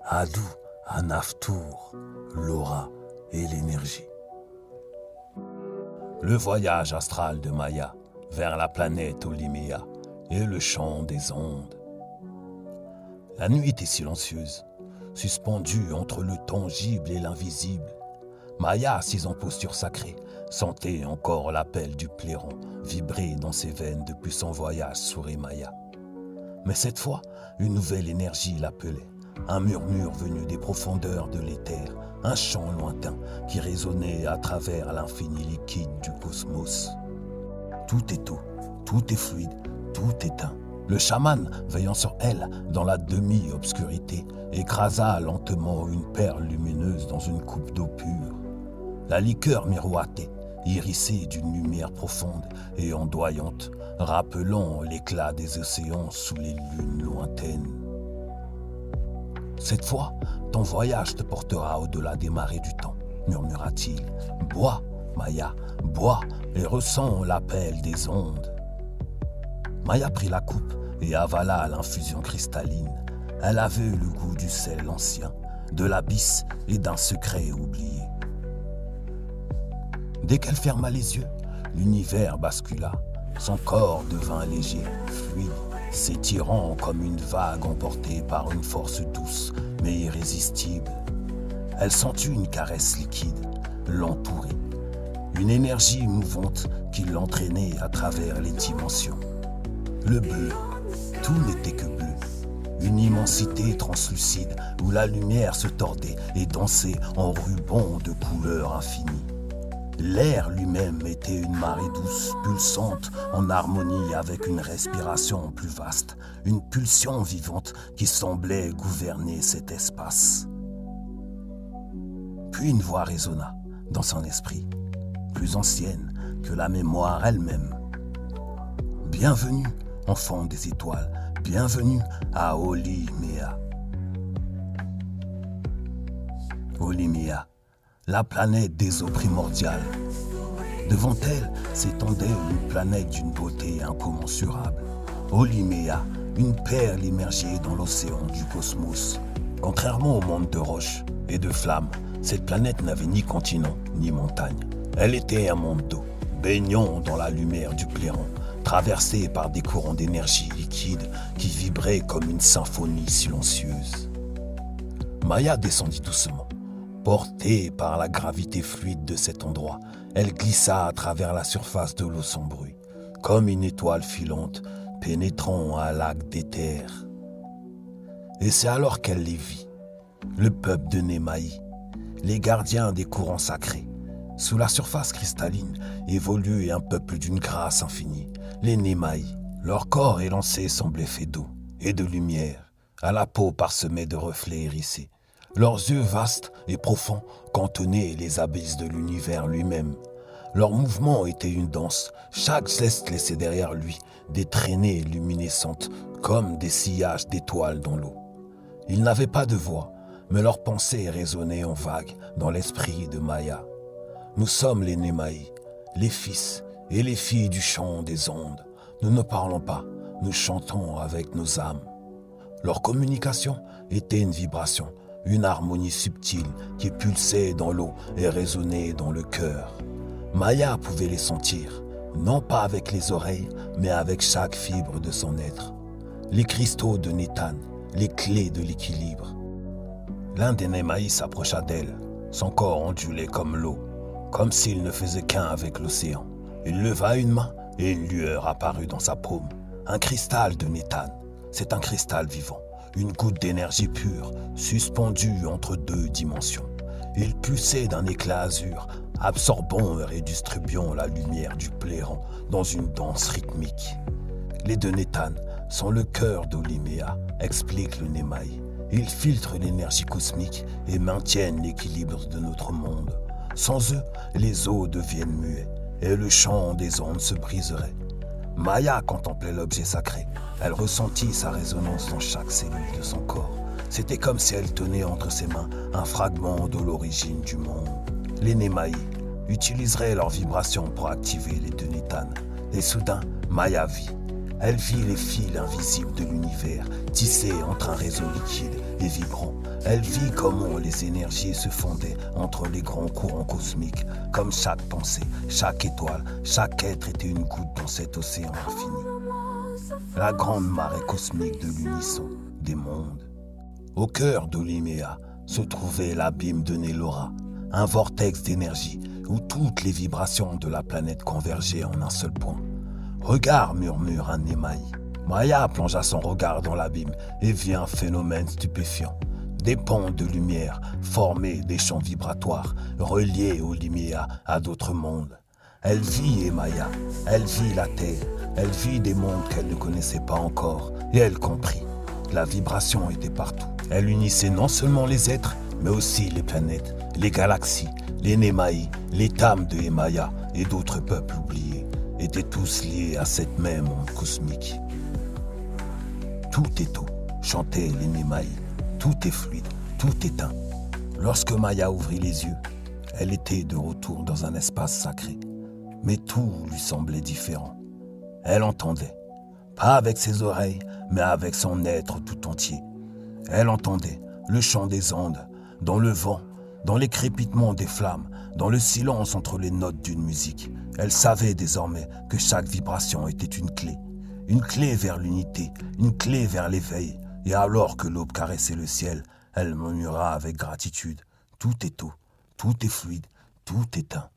Adou, Anaftour, l'aura et l'énergie. Le voyage astral de Maya vers la planète Olimea et le chant des ondes. La nuit était silencieuse, suspendue entre le tangible et l'invisible. Maya, assise en posture sacrée, sentait encore l'appel du clairon vibrer dans ses veines depuis son voyage sur Emaya. Mais cette fois, une nouvelle énergie l'appelait, un murmure venu des profondeurs de l'éther, un chant lointain qui résonnait à travers l'infini liquide du cosmos. Tout est eau, tout est fluide, tout est un. Le chaman, veillant sur elle dans la demi-obscurité, écrasa lentement une perle lumineuse dans une coupe d'eau pure. La liqueur miroitait, irisée d'une lumière profonde et ondoyante, rappelant l'éclat des océans sous les lunes lointaines. Cette fois, ton voyage te portera au-delà des marées du temps, murmura-t-il. Bois, Maya, bois et ressens l'appel des ondes. Maya prit la coupe et avala l'infusion cristalline. Elle avait eu le goût du sel ancien, de l'abysse et d'un secret oublié. Dès qu'elle ferma les yeux, l'univers bascula. Son corps devint léger, fluide, s'étirant comme une vague emportée par une force douce mais irrésistible. Elle sentit une caresse liquide, l'entourer, une énergie mouvante qui l'entraînait à travers les dimensions. Le bleu, tout n'était que bleu, une immensité translucide où la lumière se tordait et dansait en rubans de couleurs infinies. L'air lui-même était une marée douce, pulsante, en harmonie avec une respiration plus vaste, une pulsion vivante qui semblait gouverner cet espace. Puis une voix résonna dans son esprit, plus ancienne que la mémoire elle-même. Bienvenue, enfant des étoiles, bienvenue à Olimea. Olimea, la planète des eaux primordiales. Devant elle s'étendait une planète d'une beauté incommensurable. Olimea, une perle immergée dans l'océan du cosmos. Contrairement au monde de roches et de flammes, cette planète n'avait ni continent ni montagne. Elle était un monde d'eau, baignant dans la lumière du clairon, traversée par des courants d'énergie liquide qui vibraient comme une symphonie silencieuse. Maya descendit doucement. Portée par la gravité fluide de cet endroit, elle glissa à travers la surface de l'eau sans bruit, comme une étoile filante pénétrant un lac d'éther. Et c'est alors qu'elle les vit, le peuple de Nemaï, les gardiens des courants sacrés. Sous la surface cristalline évoluait un peuple d'une grâce infinie, les Nemaï. Leur corps élancé semblait fait d'eau et de lumière, à la peau parsemée de reflets hérissés. Leurs yeux vastes et profonds contenaient les abysses de l'univers lui-même. Leur mouvement était une danse, chaque geste laissait derrière lui des traînées luminescentes comme des sillages d'étoiles dans l'eau. Ils n'avaient pas de voix, mais leurs pensées résonnaient en vagues dans l'esprit de Maya. Nous sommes les Nemaï, les fils et les filles du chant des ondes. Nous ne parlons pas, nous chantons avec nos âmes. Leur communication était une vibration, une harmonie subtile qui pulsait dans l'eau et résonnait dans le cœur. Maya pouvait les sentir, non pas avec les oreilles, mais avec chaque fibre de son être. Les cristaux de Nétan, les clés de l'équilibre. L'un des Nemaï s'approcha d'elle, son corps ondulait comme l'eau, comme s'il ne faisait qu'un avec l'océan. Il leva une main et une lueur apparut dans sa paume. Un cristal de Nétan, c'est un cristal vivant. Une goutte d'énergie pure, suspendue entre deux dimensions. Il pulsait d'un éclat azur, absorbant et redistribuant la lumière du clairon dans une danse rythmique. Les deux Nétan sont le cœur d'Olimea, explique le Nemaï. Ils filtrent l'énergie cosmique et maintiennent l'équilibre de notre monde. Sans eux, les eaux deviennent muets et le chant des ondes se briserait. Maya contemplait l'objet sacré. Elle ressentit sa résonance dans chaque cellule de son corps. C'était comme si elle tenait entre ses mains un fragment de l'origine du monde. Les Nemaï utiliseraient leurs vibrations pour activer les deux Nétan. Et soudain, Maya vit. Elle vit les fils invisibles de l'univers, tissés entre un réseau liquide et vibrant. Elle vit comment les énergies se fondaient entre les grands courants cosmiques, comme chaque pensée, chaque étoile, chaque être était une goutte dans cet océan infini. La grande marée cosmique de l'unisson des mondes. Au cœur d'Oliméa se trouvait l'abîme de Nélora, un vortex d'énergie où toutes les vibrations de la planète convergeaient en un seul point. Regarde, murmure un émail. Maya plongea son regard dans l'abîme et vit un phénomène stupéfiant. Des pans de lumière formaient des champs vibratoires reliés Oliméa à d'autres mondes. Elle vit Emaya, elle vit la Terre, elle vit des mondes qu'elle ne connaissait pas encore et elle comprit. La vibration était partout. Elle unissait non seulement les êtres, mais aussi les planètes, les galaxies, les Némaïs, les Tam de Emaya et d'autres peuples oubliés étaient tous liés à cette même onde cosmique. Tout est eau, chantaient les Némaïs. Tout est fluide, tout est un. Lorsque Maya ouvrit les yeux, elle était de retour dans un espace sacré. Mais tout lui semblait différent. Elle entendait, pas avec ses oreilles, mais avec son être tout entier. Elle entendait le chant des ondes, dans le vent, dans les crépitements des flammes, dans le silence entre les notes d'une musique. Elle savait désormais que chaque vibration était une clé vers l'unité, une clé vers l'éveil. Et alors que l'aube caressait le ciel, elle murmura avec gratitude. Tout est eau, tout est fluide, tout est un.